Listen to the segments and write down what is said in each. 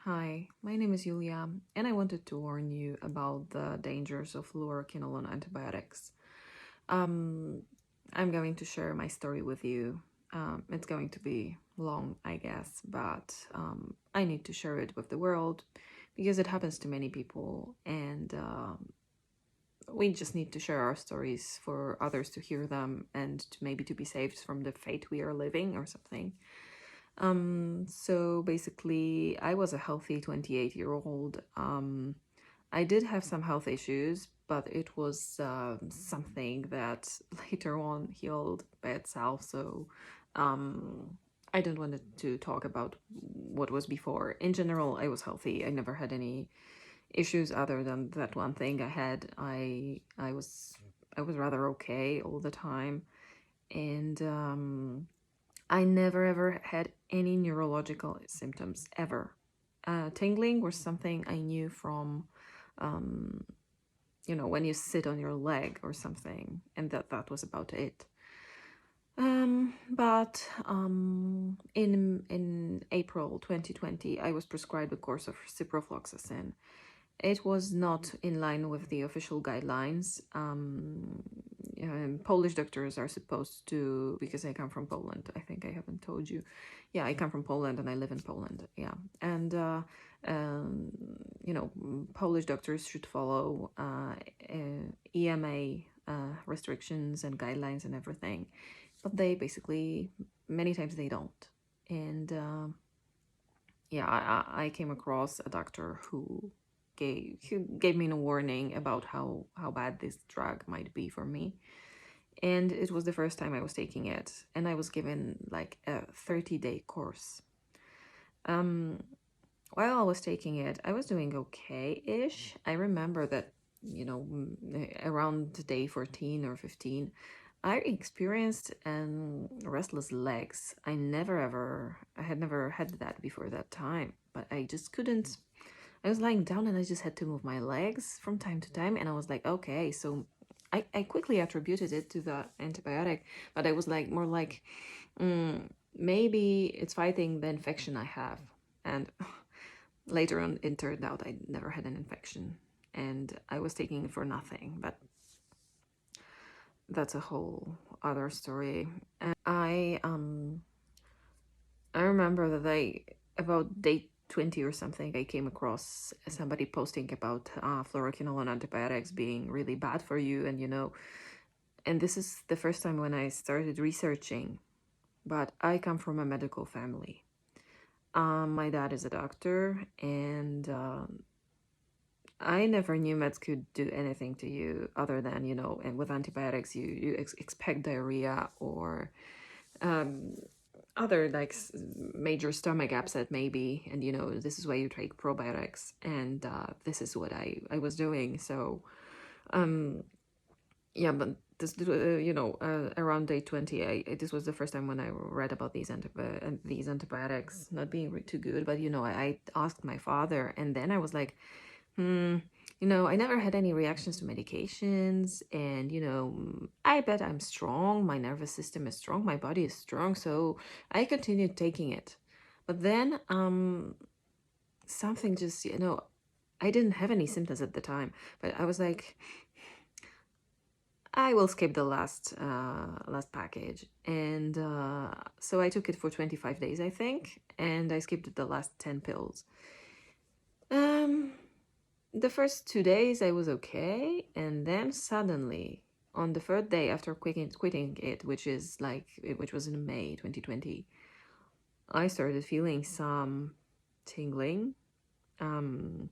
Hi, my name is Yulia, and I wanted to warn you about the dangers of fluoroquinolone antibiotics. Um, I'm going to share my story with you. It's going to be long, I guess, but I need to share it with the world because it happens to many people, and we just need to share our stories for others to hear them and to maybe to be saved from the fate we are living or something. So basically, I was a healthy 28-year-old. I did have some health issues, but it was something that later on healed by itself. So I didn't want to talk about what was before. In general, I was healthy. I never had any issues other than that one thing I had. I was rather okay all the time, and I never ever had any neurological symptoms ever. Tingling was something I knew from, um, when you sit on your leg or something, and that was about it. But in April 2020, I was prescribed a course of ciprofloxacin. It was not in line with the official guidelines. Polish doctors are supposed to, because I come from Poland. I think I haven't told you. Yeah, I come from Poland and I live in Poland. Yeah, and um, Polish doctors should follow EMA restrictions and guidelines and everything, but they basically many times they don't. And yeah, I came across a doctor who gave me a warning about how bad this drug might be for me. And it was the first time I was taking it, and I was given like a 30-day course. While I was taking it, I was doing okay-ish. I remember that, around day 14 or 15, I experienced restless legs. I had never had that before that time, but I just couldn't. I was lying down and I just had to move my legs from time to time, and I was like, okay, so I quickly attributed it to the antibiotic, but I was like, more like, maybe it's fighting the infection I have. And later on, it turned out I never had an infection, and I was taking it for nothing, but that's a whole other story. And I remember that about day 20 or something, I came across somebody posting about fluoroquinolone antibiotics being really bad for you, and this is the first time when I started researching. But I come from a medical family. My dad is a doctor, and I never knew meds could do anything to you other than, and with antibiotics, you expect diarrhea or other like major stomach upset maybe, and this is why you take probiotics, and this is what I was doing. So yeah, but this around day 20, this was the first time when I read about these antibiotics not being too good. But I asked my father, and then I was like, I never had any reactions to medications, and I bet I'm strong, my nervous system is strong, my body is strong, so I continued taking it. But then something just, I didn't have any symptoms at the time, but I was like, I will skip the last package. And so I took it for 25 days, I think, and I skipped the last 10 pills. The first 2 days I was okay, and then suddenly on the third day after quitting it, which was in May 2020, I started feeling some tingling in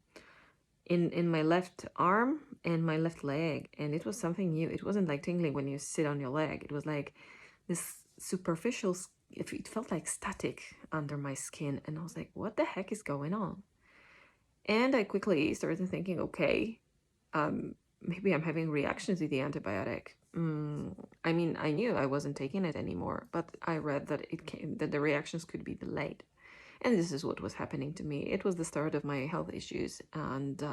my left arm and my left leg, and it was something new. It wasn't like tingling when you sit on your leg. It was like this superficial, it felt like static under my skin, and I was like, what the heck is going on? And I quickly started thinking, okay, maybe I'm having reactions to the antibiotic. I mean, I knew I wasn't taking it anymore, but I read that that the reactions could be delayed. And this is what was happening to me. It was the start of my health issues and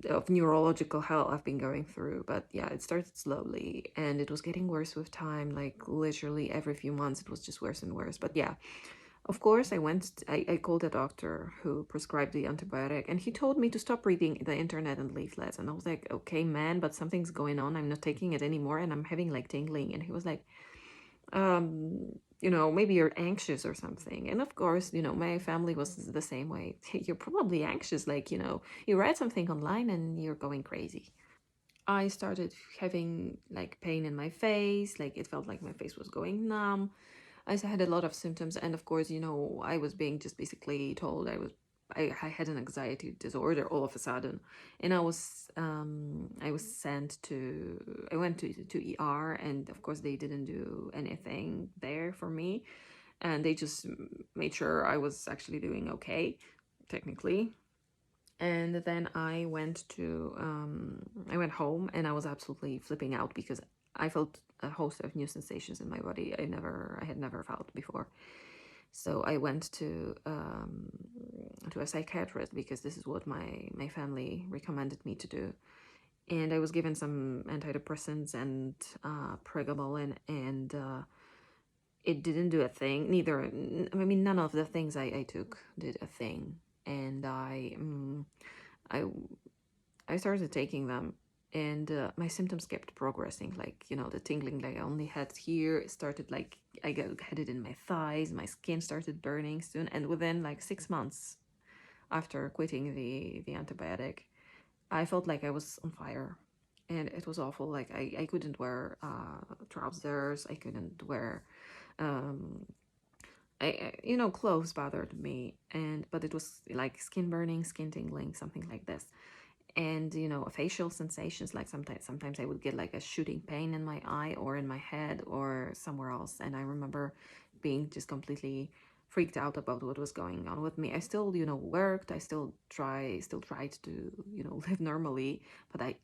of neurological hell I've been going through. But yeah, it started slowly and it was getting worse with time. Like literally every few months, it was just worse and worse. But yeah, Of course, I called a doctor who prescribed the antibiotic, and he told me to stop reading the internet and leaflets. And I was like, okay, man, but something's going on. I'm not taking it anymore, and I'm having like tingling. And he was like, maybe you're anxious or something. And of course, my family was the same way. You're probably anxious, like, you read something online and you're going crazy. I started having like pain in my face, like it felt like my face was going numb. I had a lot of symptoms, and of course, I was being just basically told I had an anxiety disorder all of a sudden, and I went to ER, and of course they didn't do anything there for me, and they just made sure I was actually doing okay, technically. And then I went home, and I was absolutely flipping out because I felt a host of new sensations in my body I had never felt before. So I went to a psychiatrist because this is what my family recommended me to do. And I was given some antidepressants and pregabalin, and it didn't do a thing. None of the things I took did a thing. And I I started taking them, and my symptoms kept progressing. Like, the tingling, like I only had here, it started like had it in my thighs, my skin started burning soon. And within like 6 months after quitting the antibiotic, I felt like I was on fire. And it was awful. Like I couldn't wear trousers, I couldn't wear um, clothes bothered me, but it was like skin burning, skin tingling, something like this. And facial sensations, like sometimes I would get like a shooting pain in my eye or in my head or somewhere else. And I remember being just completely freaked out about what was going on with me. I still worked, I still tried to live normally, but I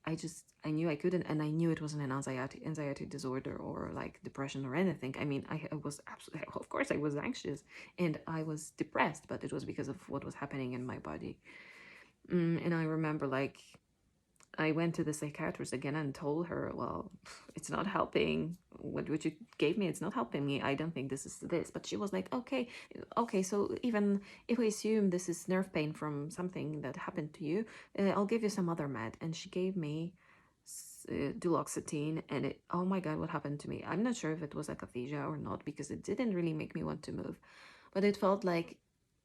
knew I couldn't, and I knew it wasn't an anxiety disorder or like depression or anything. I mean, I was absolutely, of course I was anxious and I was depressed, but it was because of what was happening in my body. And I remember, like, I went to the psychiatrist again and told her, well, it's not helping. What you gave me, it's not helping me. I don't think this is this. But she was like, okay, so even if we assume this is nerve pain from something that happened to you, I'll give you some other med. And she gave me duloxetine, and oh my God, what happened to me? I'm not sure if it was akathisia or not, because it didn't really make me want to move. But it felt like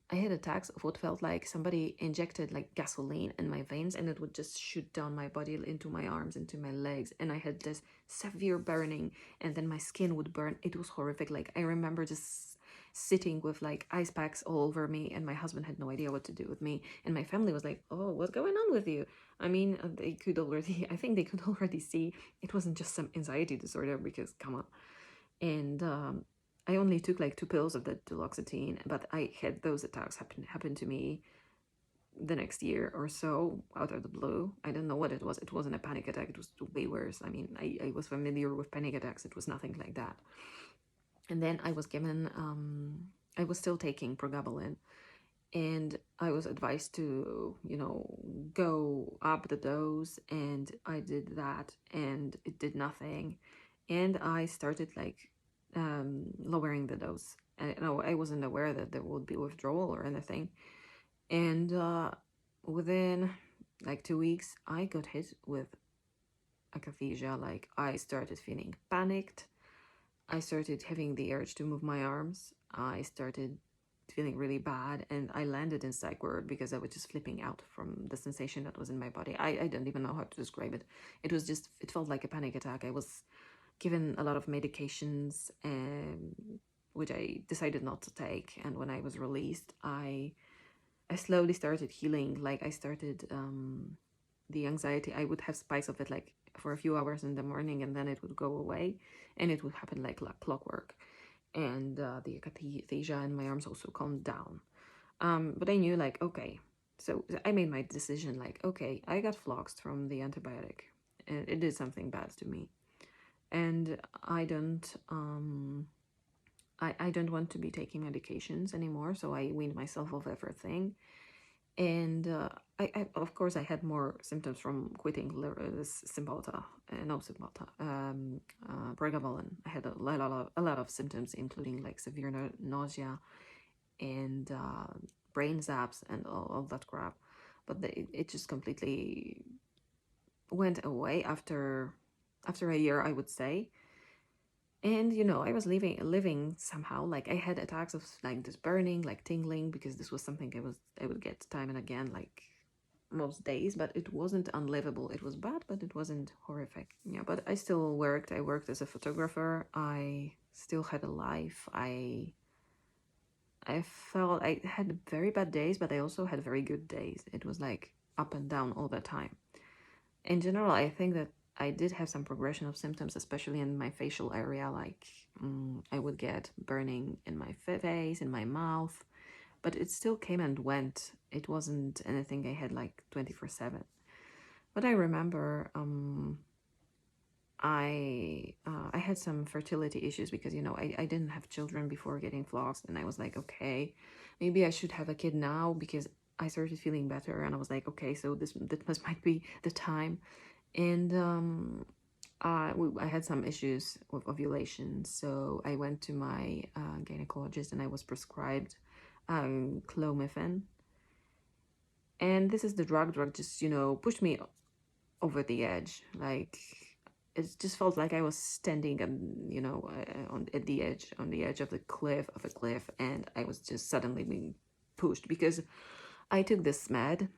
I had attacks of what felt like somebody injected like gasoline in my veins, and it would just shoot down my body into my arms, into my legs. And I had this severe burning, and then my skin would burn. It was horrific. Like, I remember just sitting with like ice packs all over me, and my husband had no idea what to do with me. And my family was like, oh, what's going on with you? I mean, I think they could already see it wasn't just some anxiety disorder, because come on. And I only took like 2 pills of the duloxetine, but I had those attacks happen to me the next year or so out of the blue. I don't know what it was. It wasn't a panic attack. It was way worse. I mean, I was familiar with panic attacks. It was nothing like that. And then I was given, I was still taking pregabalin, and I was advised to, go up the dose, and I did that, and it did nothing. And I started like lowering the dose. And I wasn't aware that there would be withdrawal or anything. And within like 2 weeks, I got hit with akathisia. Like, I started feeling panicked. I started having the urge to move my arms. I started feeling really bad, and I landed in psych ward because I was just flipping out from the sensation that was in my body. I don't even know how to describe it. It felt like a panic attack. I was given a lot of medications, which I decided not to take. And when I was released, I slowly started healing. Like, I started the anxiety. I would have spikes of it like for a few hours in the morning, and then it would go away, and it would happen like clockwork. And the akathisia in my arms also calmed down. But I knew, like, okay, so I made my decision, like, okay, I got floxed from the antibiotic, and it did something bad to me, and I don't want to be taking medications anymore. So I weaned myself off everything. And of course, I had more symptoms from quitting Cymbalta, no Cymbalta, pregabalin. I had a lot of symptoms, including like severe nausea and brain zaps and all that crap. But it just completely went away after a year, I would say. And I was living somehow. Like, I had attacks of like this burning, like tingling, because this was something I would get time and again, like most days. But it wasn't unlivable. It was bad, but it wasn't horrific. Yeah, but I still worked. I worked as a photographer. I still had a life. I felt I had very bad days, but I also had very good days. It was like up and down all the time. In general, I think that I did have some progression of symptoms, especially in my facial area. Like, I would get burning in my face, in my mouth, but it still came and went. It wasn't anything I had like 24/7. But I remember I had some fertility issues because I didn't have children before getting floxed, and I was like, okay, maybe I should have a kid now because I started feeling better, and I was like, okay, so this might be the time. And I had some issues with ovulation, so I went to my gynecologist and I was prescribed clomiphene. And this is the drug just pushed me over the edge. Like, it just felt like I was standing and at the edge of a cliff, and I was just suddenly being pushed because I took this med,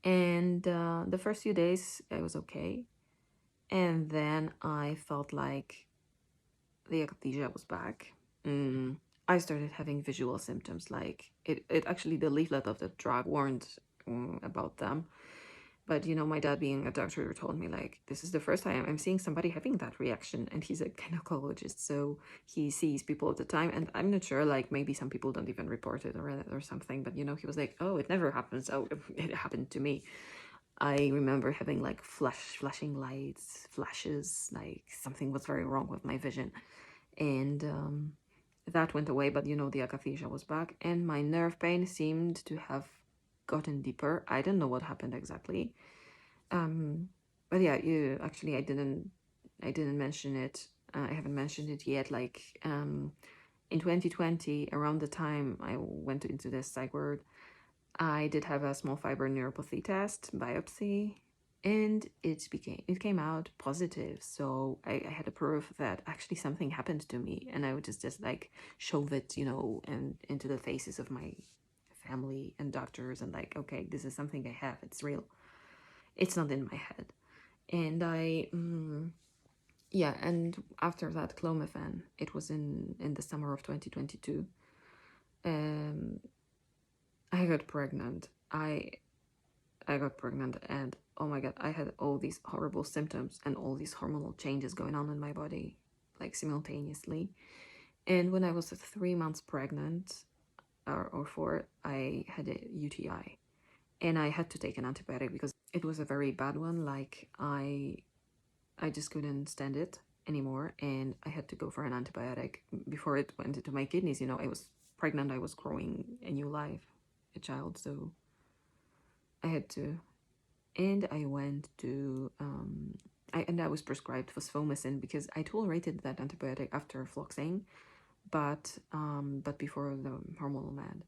and the first few days I was okay. And then I felt like the akathisia was back. I started having visual symptoms. Like, it actually, the leaflet of the drug warned about them. But my dad, being a doctor, told me like, this is the first time I'm seeing somebody having that reaction, and he's a gynecologist, so he sees people all the time. And I'm not sure, like, maybe some people don't even report it or something. But he was like, oh, it never happens. Oh, it happened to me. I remember having like flashing lights, flashes, like something was very wrong with my vision. And that went away, but the akathisia was back, and my nerve pain seemed to have gotten deeper. I don't know what happened exactly. But yeah, actually, I didn't mention it. I haven't mentioned it yet. Like, in 2020, around the time I went into this psych ward, I did have a small fiber neuropathy test, biopsy, and it came out positive. So I had a proof that actually something happened to me, and I would just like shove it, and into the faces of my family and doctors, and like, okay, this is something I have. It's real. It's not in my head. And yeah, and after that clomiphene, it was in the summer of 2022. I got pregnant. I got pregnant, and oh my god, I had all these horrible symptoms and all these hormonal changes going on in my body, like simultaneously. And when I was 3 months pregnant, or 4, I had a UTI, and I had to take an antibiotic because it was a very bad one. Like, I just couldn't stand it anymore, and I had to go for an antibiotic before it went into my kidneys. I was pregnant, I was growing a new life, a child, so I had to. And I went to I was prescribed fosfomycin because I tolerated that antibiotic after floxing, but before the hormonal med.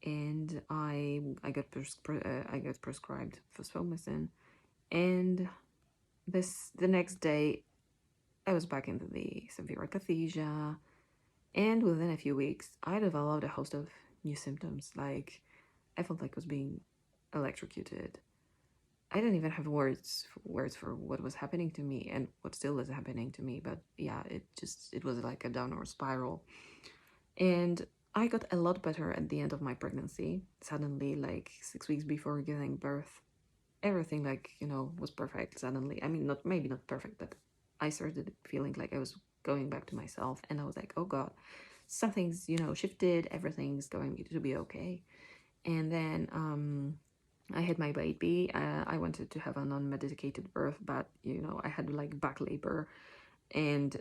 And I got prescribed fosfomycin, and the next day I was back into the severe akathisia, and within a few weeks I developed a host of new symptoms. Like, I felt like I was being electrocuted. I don't even have words for what was happening to me and what still is happening to me. But yeah, it was like a downward spiral. And I got a lot better at the end of my pregnancy. Suddenly, like 6 weeks before giving birth, everything, like, was perfect suddenly. I mean, maybe not perfect, but I started feeling like I was going back to myself, and I was like, oh god, something's, shifted, everything's going to be okay. And then I had my baby. I wanted to have a non-medicated birth, but I had like back labor, and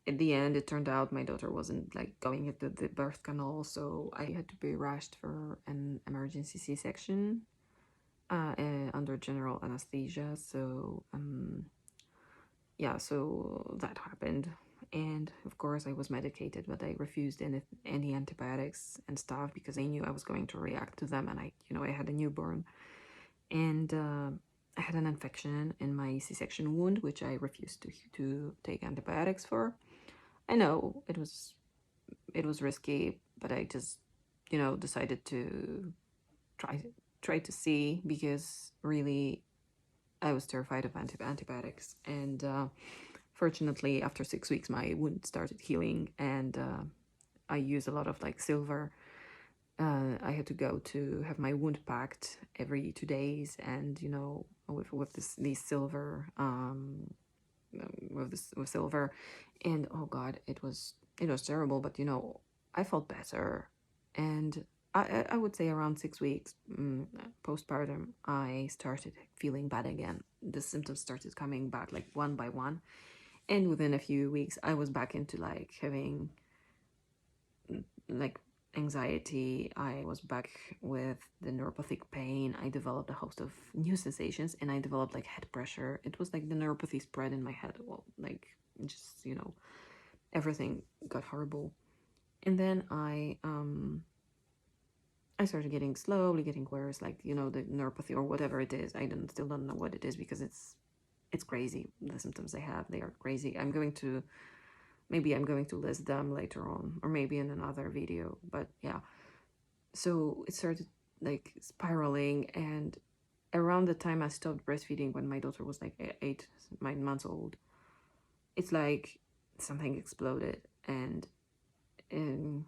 at the end, it turned out my daughter wasn't like going into the birth canal, so I had to be rushed for an emergency C-section under general anesthesia. So yeah, so that happened, and of course I was medicated, but I refused any antibiotics and stuff because I knew I was going to react to them, and I had a newborn, and I had an infection in my C-section wound, which I refused to take antibiotics for. I know it was risky, but I just decided to try to see, because really I was terrified of antibiotics. And fortunately, after 6 weeks, my wound started healing, and I used a lot of like silver. I had to go to have my wound packed every 2 days, and with these silver, with silver, and oh god, it was terrible. But I felt better, and I would say around 6 weeks postpartum, I started feeling bad again. The symptoms started coming back like one by one, and within a few weeks, I was back into like having like anxiety. I was back with the neuropathic pain. I developed a host of new sensations, and I developed like head pressure. It was like the neuropathy spread in my head. Well, like just everything got horrible. And then I started slowly getting worse, like the neuropathy or whatever it is. I still don't know what it is, because it's crazy. The symptoms they are crazy. Maybe I'm going to list them later on, or maybe in another video. But yeah, so it started like spiraling, and around the time I stopped breastfeeding, when my daughter was like 9 months old, it's like something exploded. And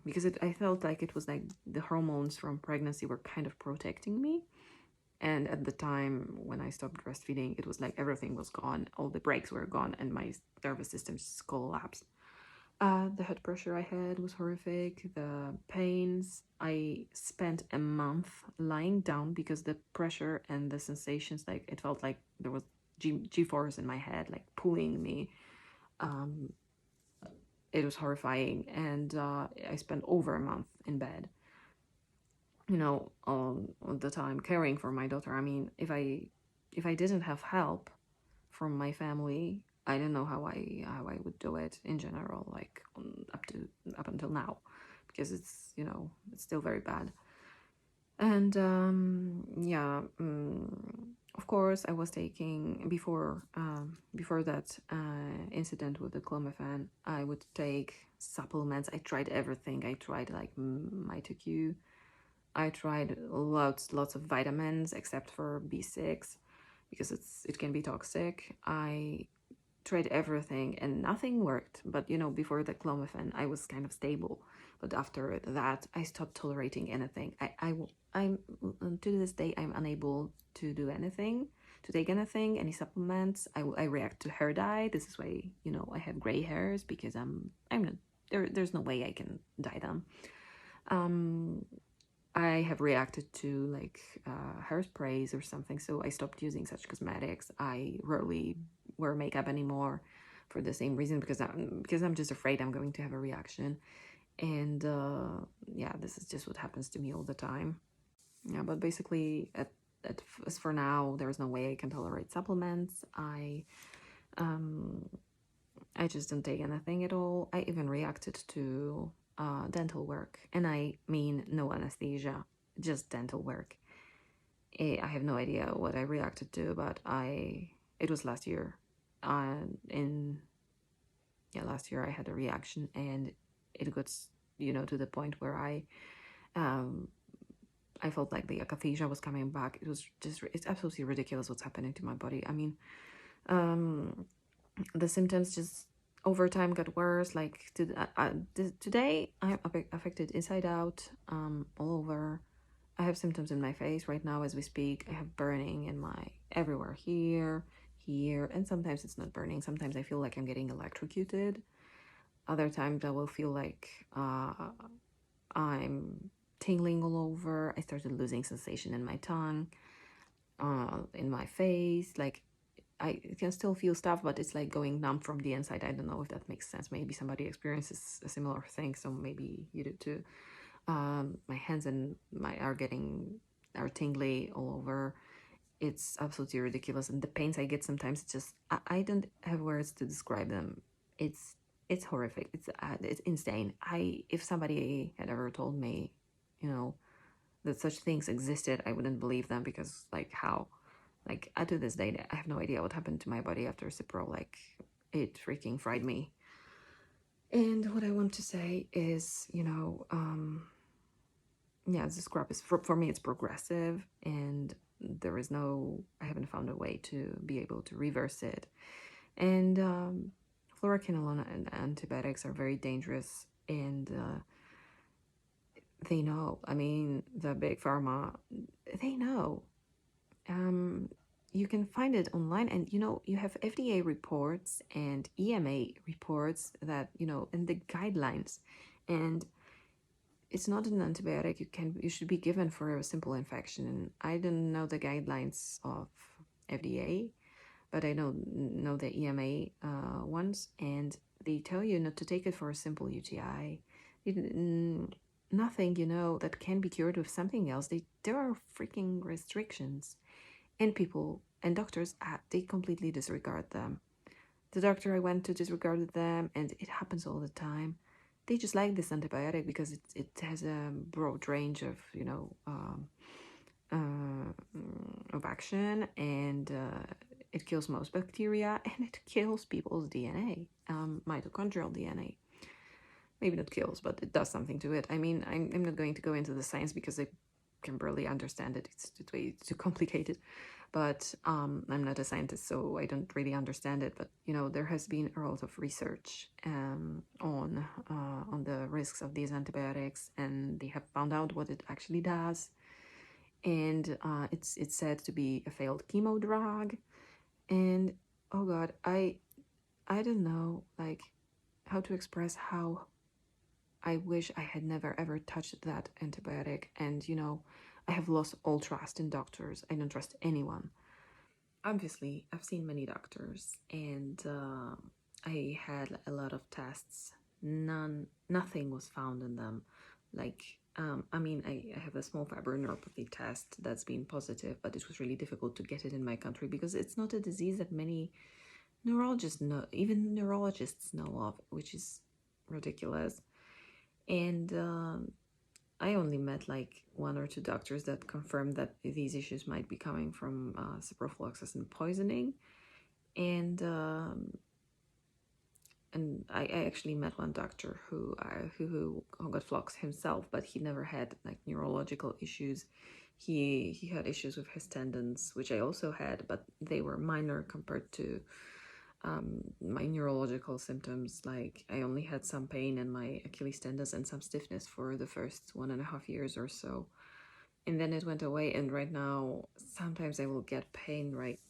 because I felt like it was like the hormones from pregnancy were kind of protecting me. And at the time when I stopped breastfeeding, it was like everything was gone, all the brakes were gone, and my nervous system just collapsed. The head pressure I had was horrific. The pains. I spent a month lying down because the pressure and the sensations, like it felt like there was G-force in my head, like pulling me. It was horrifying, and I spent over a month in bed. All the time caring for my daughter. I mean, if I didn't have help from my family, I don't know how I would do it in general, like up until now, because it's still very bad. And yeah, of course, I was taking before that incident with the clomiphene. I would take supplements. I tried everything. I tried like MitoQ. I tried lots of vitamins except for B6, because it can be toxic. I tried everything and nothing worked. But before the clomiphene, I was kind of stable. But after that, I stopped tolerating anything. I'm to this day, I'm unable to do anything, to take anything, any supplements. I react to hair dye. This is why I have gray hairs, because I'm not there. There's no way I can dye them. I have reacted to like hairsprays or something, so I stopped using such cosmetics. I rarely wear makeup anymore for the same reason, because I'm just afraid I'm going to have a reaction. And yeah, this is just what happens to me all the time. Yeah, but basically, as for now, there's no way I can tolerate supplements. I just don't take anything at all. I even reacted to dental work, and I mean no anesthesia, just dental work. I have no idea what I reacted to, but it was last year. Last year I had a reaction, and it got to the point where I felt like the akathisia was coming back. It's absolutely ridiculous what's happening to my body. I mean, the symptoms just over time got worse. Like today, I'm affected inside out, all over. I have symptoms in my face right now as we speak. I have burning in my everywhere, here, and sometimes it's not burning. Sometimes I feel like I'm getting electrocuted. Other times I will feel like I'm tingling all over. I started losing sensation in my tongue, in my face. Like I can still feel stuff, but it's like going numb from the inside. I don't know if that makes sense. Maybe somebody experiences a similar thing, so maybe you do too. My hands and are tingly all over. It's absolutely ridiculous, and the pains I get sometimes, I don't have words to describe them. It's it's horrific. It's insane. If somebody had ever told me, you know, that such things existed, I wouldn't believe them, because like how, like to this day, I have no idea what happened to my body after Cipro. Like it freaking fried me. And what I want to say is, yeah, the scrub is for me. It's progressive, and I haven't found a way to be able to reverse it. And fluoroquinolone and antibiotics are very dangerous, and they know. I mean, the big pharma, they know. You can find it online, and you have FDA reports and EMA reports that in the guidelines, and it's not an antibiotic you should be given for a simple infection. And I don't know the guidelines of FDA, but I know the EMA ones, and they tell you not to take it for a simple UTI. Nothing that can be cured with something else. There are freaking restrictions, and people and doctors they completely disregard them. The doctor I went to disregarded them, and it happens all the time. They just like this antibiotic because it has a broad range of of action, and it kills most bacteria, and it kills people's DNA, mitochondrial DNA. Maybe not kills, but it does something to it. I mean, I'm not going to go into the science because I can barely understand it. It's way too complicated. But I'm not a scientist, so I don't really understand it. But there has been a lot of research on the risks of these antibiotics, and they have found out what it actually does. And it's said to be a failed chemo drug. And oh God, I don't know like how to express how I wish I had never ever touched that antibiotic. And I have lost all trust in doctors. I don't trust anyone. Obviously, I've seen many doctors, and I had a lot of tests. Nothing was found in them. Like, I mean, I have a small fiber neuropathy test that's been positive, but it was really difficult to get it in my country because it's not a disease that many neurologists know, even neurologists know of, which is ridiculous. And I only met like one or two doctors that confirmed that these issues might be coming from ciprofloxacin poisoning, and I actually met one doctor who got floxed himself, but he never had like neurological issues. He had issues with his tendons, which I also had, but they were minor compared to my neurological symptoms. Like I only had some pain in my Achilles tendons and some stiffness for the first 1.5 years or so, and then it went away. And right now sometimes I will get pain right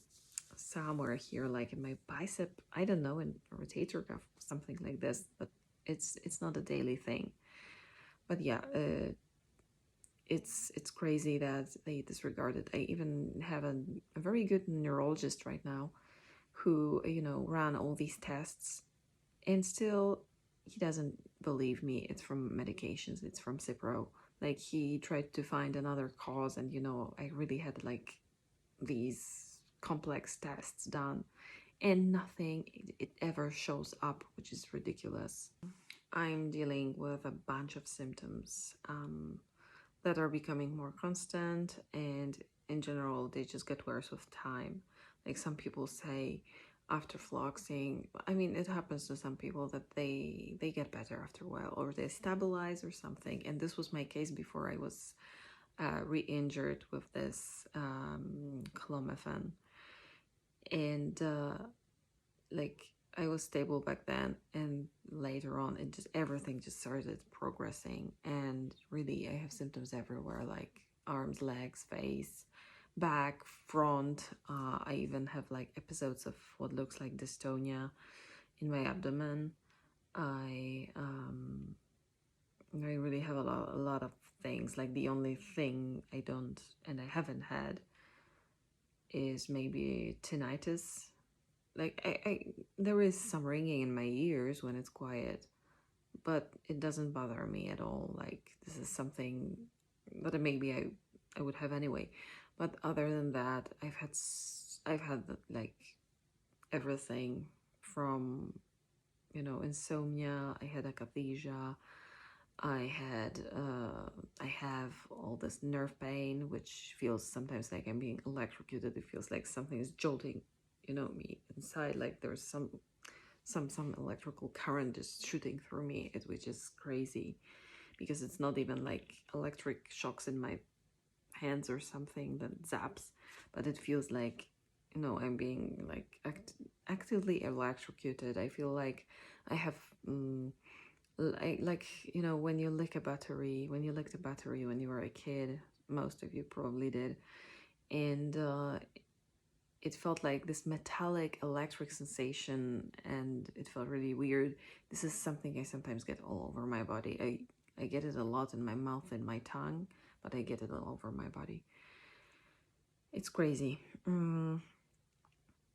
somewhere here, like in my bicep, I don't know, in a rotator cuff, something like this, but it's not a daily thing. But yeah, it's crazy that they disregard it. I even have a very good neurologist right now who ran all these tests, and still he doesn't believe me. It's from medications, it's from Cipro. Like he tried to find another cause, and I really had like these complex tests done, and nothing it ever shows up, which is ridiculous. I'm dealing with a bunch of symptoms that are becoming more constant, and in general they just get worse with time. Like some people say after floxing, I mean, it happens to some people that they get better after a while, or they stabilize or something. And this was my case before I was re-injured with this clomiphene. And like I was stable back then, and later on it just everything just started progressing, and really I have symptoms everywhere, like arms, legs, face, back, front. I even have like episodes of what looks like dystonia in my abdomen. I really have a lot of things. Like the only thing I don't and I haven't had is maybe tinnitus. Like I there is some ringing in my ears when it's quiet, but it doesn't bother me at all. Like this is something that maybe I would have anyway. But other than that, I've had like everything from insomnia, I had akathisia, I have all this nerve pain, which feels sometimes like I'm being electrocuted. It feels like something is jolting, me inside, like there's some electrical current just shooting through me, which is crazy because it's not even like electric shocks in my hands or something that zaps, but it feels like, I'm being like actively electrocuted. I feel like I have like when you lick a battery, when you licked a battery when you were a kid, most of you probably did, and it felt like this metallic electric sensation, and it felt really weird. This is something I sometimes get all over my body. I get it a lot in my mouth and my tongue, but I get it all over my body. It's crazy.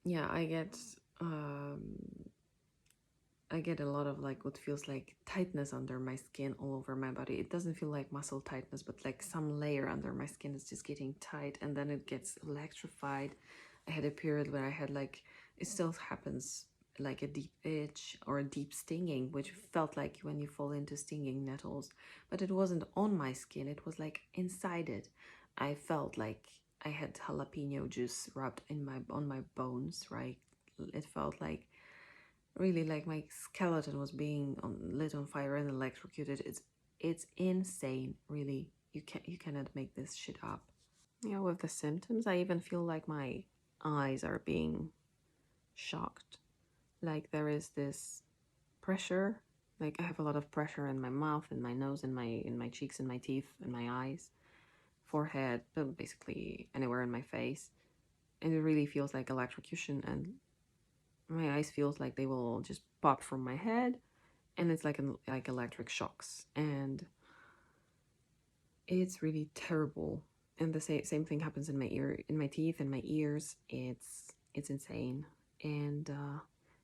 Yeah, I get a lot of like what feels like tightness under my skin all over my body. It doesn't feel like muscle tightness, but like some layer under my skin is just getting tight, and then it gets electrified. I had a period where I had like, it still happens, like a deep itch or a deep stinging, which felt like when you fall into stinging nettles, but it wasn't on my skin, it was like inside it. I felt like I had jalapeno juice rubbed on my bones, right? It felt like really like my skeleton was being lit on fire and electrocuted. It's insane, really. You cannot make this shit up. Yeah, with the symptoms, I even feel like my eyes are being shocked. Like there is this pressure. Like I have a lot of pressure in my mouth, in my nose, in my cheeks, in my teeth, in my eyes, forehead, but basically anywhere in my face. And it really feels like electrocution, and my eyes feels like they will just pop from my head, and it's like electric shocks, and it's really terrible. And the same thing happens in my ear, in my teeth, in my ears. It's insane. And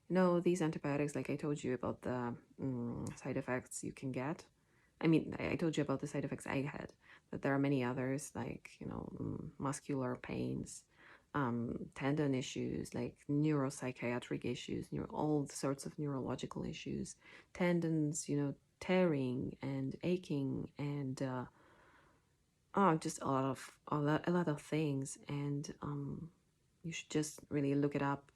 no, these antibiotics, like I told you about the side effects you can get. I mean, I told you about the side effects I had, but there are many others, like muscular pains, tendon issues, like neuropsychiatric issues, all sorts of neurological issues, tendons, tearing and aching, and just a lot of things. And you should just really look it up.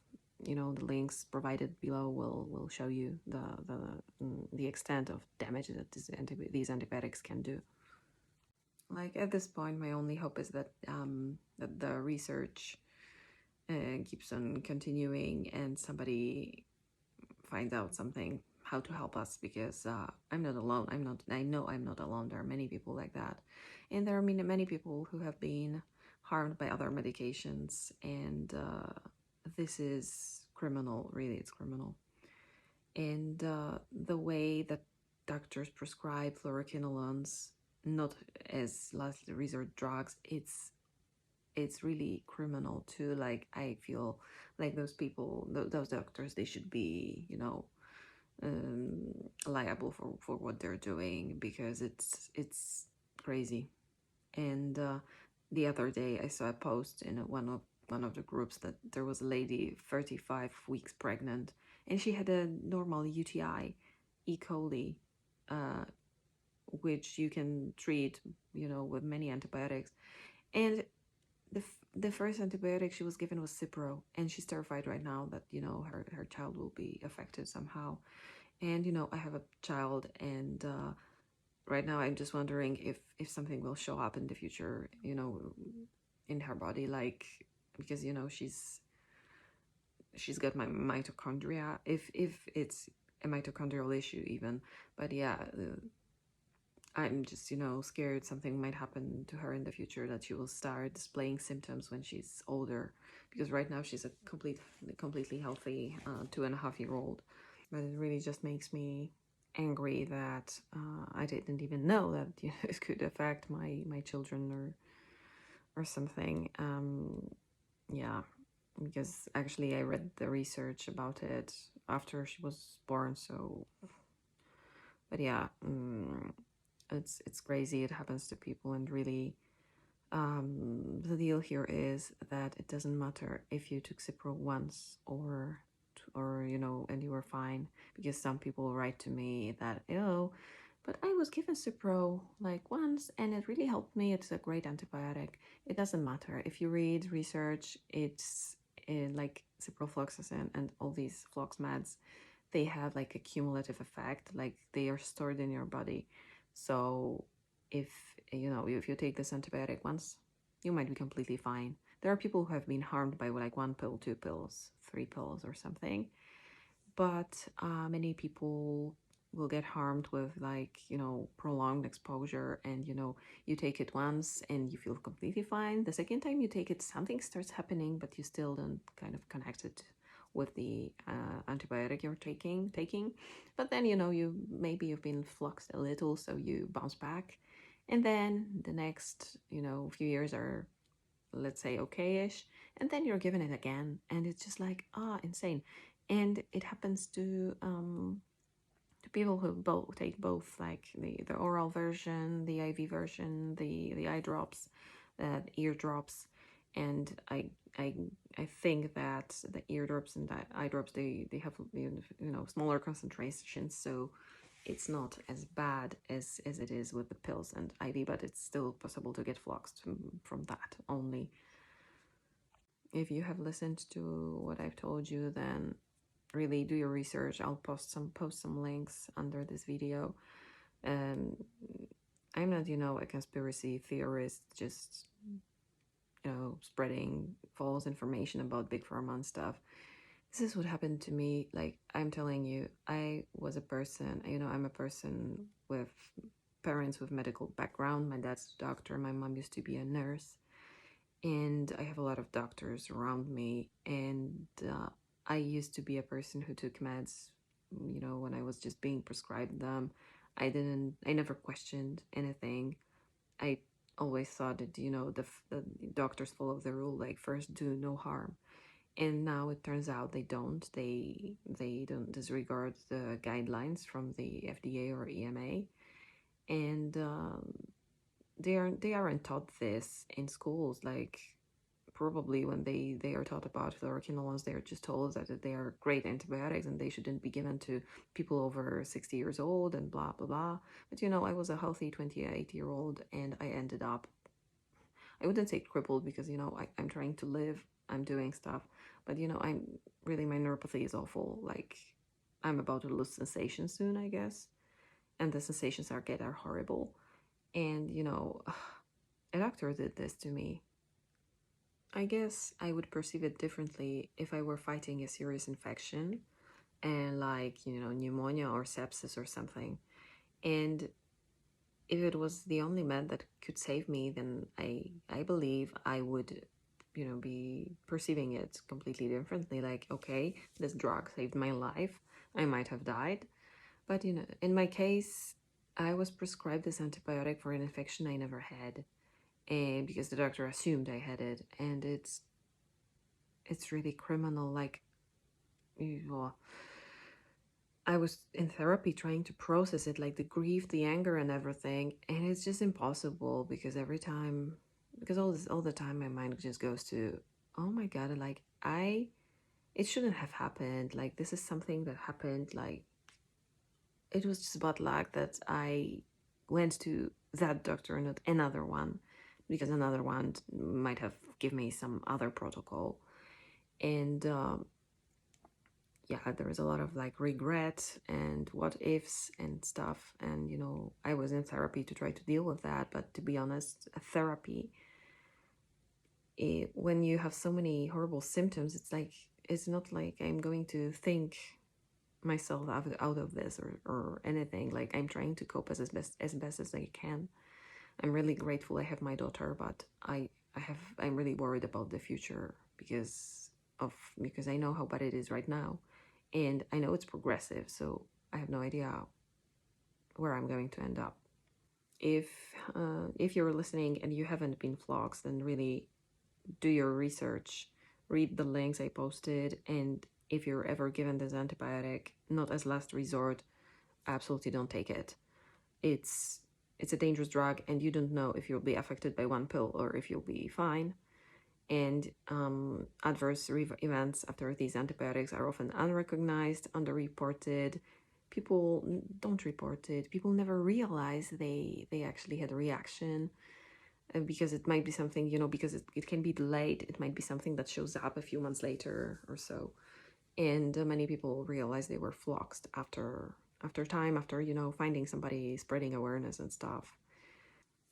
The links provided below will show you the extent of damage that these antibiotics can do. Like at this point, my only hope is that that the research keeps on continuing, and somebody finds out something, how to help us, because I'm not alone. I know I'm not alone. There are many people like that, and there are many people who have been harmed by other medications, and this is criminal. Really, it's criminal. And the way that doctors prescribe fluoroquinolones, not as last resort drugs, it's really criminal too. Like I feel like those people, those doctors, they should be, liable for what they're doing, because it's crazy. And the other day I saw a post in one of the groups that there was a lady 35 weeks pregnant, and she had a normal UTI, E. coli, uh, which you can treat, with many antibiotics. And the first antibiotic she was given was Cipro, and she's terrified right now that her child will be affected somehow. And I have a child, and right now I'm just wondering if something will show up in the future, in her body, like, because she's got my mitochondria, if it's a mitochondrial issue even. But yeah, I'm just scared something might happen to her in the future, that she will start displaying symptoms when she's older, because right now she's a completely healthy 2.5-year-old. But it really just makes me angry that I didn't even know that it could affect my children or something. Yeah, because actually I read the research about it after she was born. So, but yeah, it's crazy. It happens to people, and really, the deal here is that it doesn't matter if you took Cipro once or or and you were fine, because some people write to me that, oh, but I was given Cipro like once and it really helped me. It's a great antibiotic. It doesn't matter. If you read research, it's like ciprofloxacin and all these flox meds, they have like a cumulative effect, like they are stored in your body. So if if you take this antibiotic once, you might be completely fine. There are people who have been harmed by like 1 pill, 2 pills, 3 pills or something, but many people will get harmed with like prolonged exposure, and you take it once and you feel completely fine. The second time you take it, something starts happening, but you still don't kind of connect it with the antibiotic you're taking. But then you maybe you've been fluxed a little, so you bounce back, and then the next few years are, let's say, okay-ish, and then you're given it again, and it's just like insane. And it happens to people who take both, like the oral version, the IV version, the eye drops, ear drops. And I I think that the eardrops and the eye drops, they have smaller concentrations, so it's not as bad as it is with the pills and IV, but it's still possible to get floxed from that only. If you have listened to what I've told you, then really do your research. I'll post some links under this video. um I'm not a conspiracy theorist, just spreading false information about big pharma and stuff. This is what happened to me. Like, I'm telling you, I was a person, I'm a person with parents with medical background. My dad's a doctor, my mom used to be a nurse, and I have a lot of doctors around me. And I used to be a person who took meds, when I was just being prescribed them. I never questioned anything. I always thought that, the doctors follow the rule, like, first do no harm. And now it turns out they don't. They don't disregard the guidelines from the FDA or EMA, and they aren't taught this in schools. Like, probably when they are taught about fluoroquinolones, they are just told that they are great antibiotics and they shouldn't be given to people over 60 years old and blah blah blah. But I was a healthy 28-year-old, and I ended up, I wouldn't say crippled, because I'm trying to live, I'm doing stuff, but I'm really, my neuropathy is awful. Like, I'm about to lose sensation soon, I guess, and the sensations are horrible. And a doctor did this to me. I guess I would perceive it differently if I were fighting a serious infection, and like, pneumonia or sepsis or something. And if it was the only med that could save me, then I believe I would, be perceiving it completely differently. Like, okay, this drug saved my life. I might have died. But, in my case, I was prescribed this antibiotic for an infection I never had. And because the doctor assumed I had it. And it's really criminal. Like, well, I was in therapy trying to process it, like the grief, the anger, and everything, and it's just impossible, because all the time my mind just goes to, oh my god, like, it shouldn't have happened. Like, this is something that happened. Like, it was just bad luck that I went to that doctor, not another one, because another one might have given me some other protocol. And yeah, there was a lot of like regret and what ifs and stuff. And I was in therapy to try to deal with that. But to be honest, therapy, when you have so many horrible symptoms, it's not like I'm going to think myself out of this, or anything. Like, I'm trying to cope as best as I can. I'm really grateful I have my daughter, but I'm really worried about the future, because I know how bad it is right now, and I know it's progressive, so I have no idea where I'm going to end up. If you're listening and you haven't been floxed, then really do your research, read the links I posted, and if you're ever given this antibiotic, not as last resort, absolutely don't take it. It's a dangerous drug, and you don't know if you'll be affected by 1 pill or if you'll be fine. And adverse events after these antibiotics are often unrecognized, underreported. People don't report it. People never realize they actually had a reaction, because it might be something, because it can be delayed. It might be something that shows up a few months later or so. And many people realize they were floxed after time, after, finding somebody spreading awareness and stuff.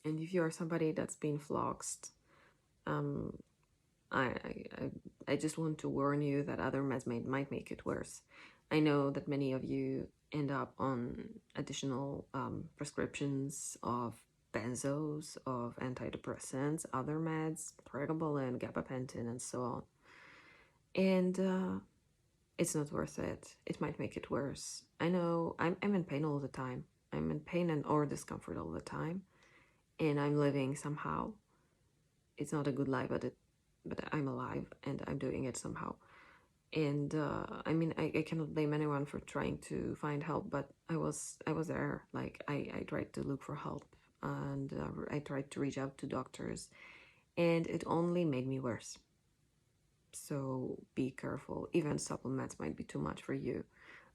And if you are somebody that's been floxed, um, I, I I just want to warn you that other meds might make it worse. I know that many of you end up on additional prescriptions of benzos, of antidepressants, other meds, pregabalin, gabapentin, and so on. And it's not worth it. It might make it worse. I know I'm in pain all the time. I'm in pain and or discomfort all the time, and I'm living somehow. It's not a good life, but I'm alive and I'm doing it somehow. And I mean, I cannot blame anyone for trying to find help, but I was there. Like I tried to look for help, and I tried to reach out to doctors, and it only made me worse. So be careful. Even supplements might be too much for you.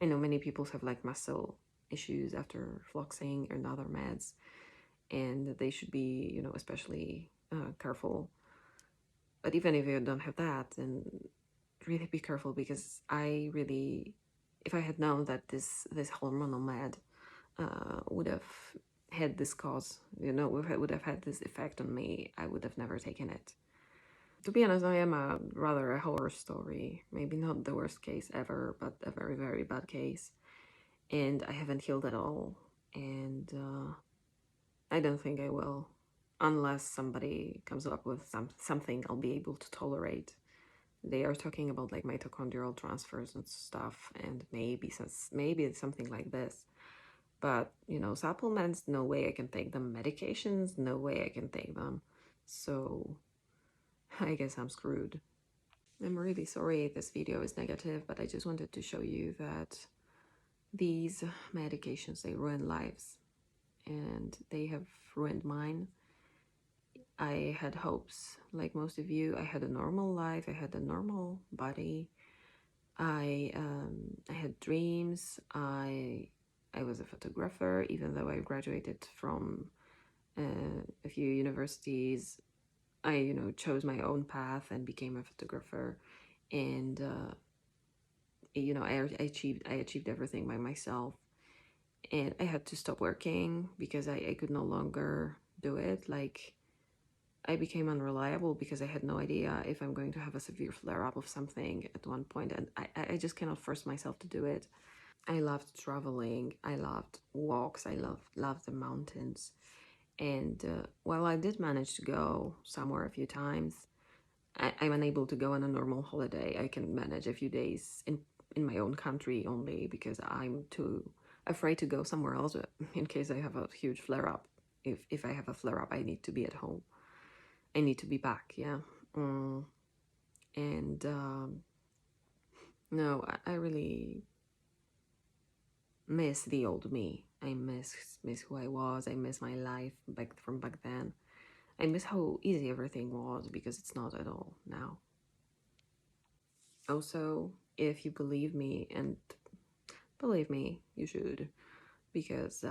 I know many people have like muscle issues after floxing and other meds, and they should be, especially careful. But even if you don't have that, then really be careful, because I really, if I had known that this hormonal med would have had this cause, would have had this effect on me, I would have never taken it. To be honest, I am rather a horror story. Maybe not the worst case ever, but a very, very bad case. And I haven't healed at all. And I don't think I will. Unless somebody comes up with something I'll be able to tolerate. They are talking about like mitochondrial transfers and stuff, and maybe it's something like this. But, supplements, no way I can take them. Medications, no way I can take them. So I guess I'm screwed. I'm really sorry this video is negative, but I just wanted to show you that these medications, they ruin lives, and they have ruined mine. I had hopes, like most of you. I had a normal life, I had a normal body. I had dreams. I was a photographer, even though I graduated from a few universities. I chose my own path and became a photographer, and I achieved everything by myself, and I had to stop working because I could no longer do it. Like, I became unreliable because I had no idea if I'm going to have a severe flare-up of something at one point, and I just cannot force myself to do it. I loved traveling, I loved walks, I loved the mountains. And while I did manage to go somewhere a few times, I'm unable to go on a normal holiday. I can manage a few days in my own country only, because I'm too afraid to go somewhere else in case I have a huge flare-up. If I have a flare-up, I need to be at home. I need to be back, yeah. And no, I really miss the old me. I miss who I was. I miss my life back then. I miss how easy everything was, because it's not at all now. Also, if you believe me, and believe me, you should, because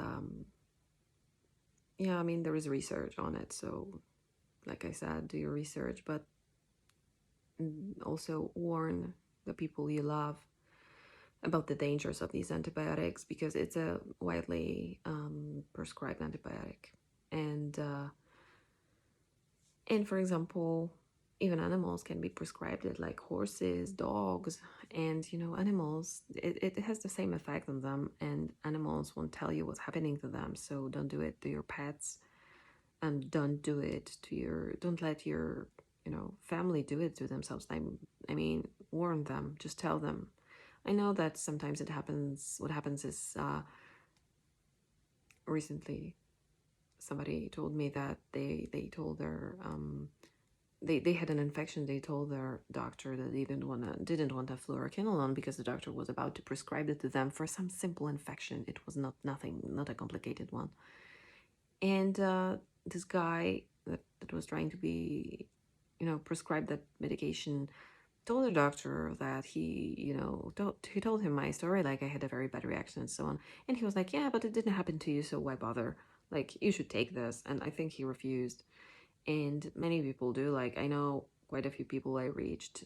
yeah, I mean, there is research on it. So, like I said, do your research, but also warn the people you love about the dangers of these antibiotics, because it's a widely prescribed antibiotic. And for example, even animals can be prescribed it, like horses, dogs. And animals, it has the same effect on them, and animals won't tell you what's happening to them. So don't do it to your pets, and don't let your family do it to themselves. I mean, warn them, just tell them. I know that sometimes it happens. What happens is, recently somebody told me that they told their they had an infection. They told their doctor that they didn't want a fluoroquinolone, because the doctor was about to prescribe it to them for some simple infection. It was not a complicated one. And this guy that was trying to be prescribed that medication, told the doctor that he told him my story, like I had a very bad reaction and so on. And he was like, yeah, but it didn't happen to you, so why bother? Like, you should take this. And I think he refused. And many people do. Like, I know quite a few people I reached.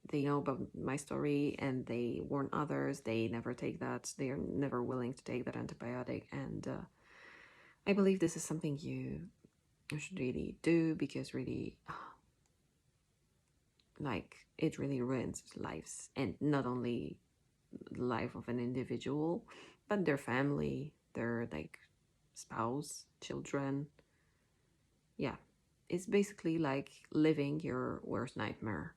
They know about my story and they warn others. They never take that. They are never willing to take that antibiotic. And I believe this is something you should really do, because really, like, it really ruins lives, and not only the life of an individual, but their family, their like spouse, children. Yeah, it's basically like living your worst nightmare.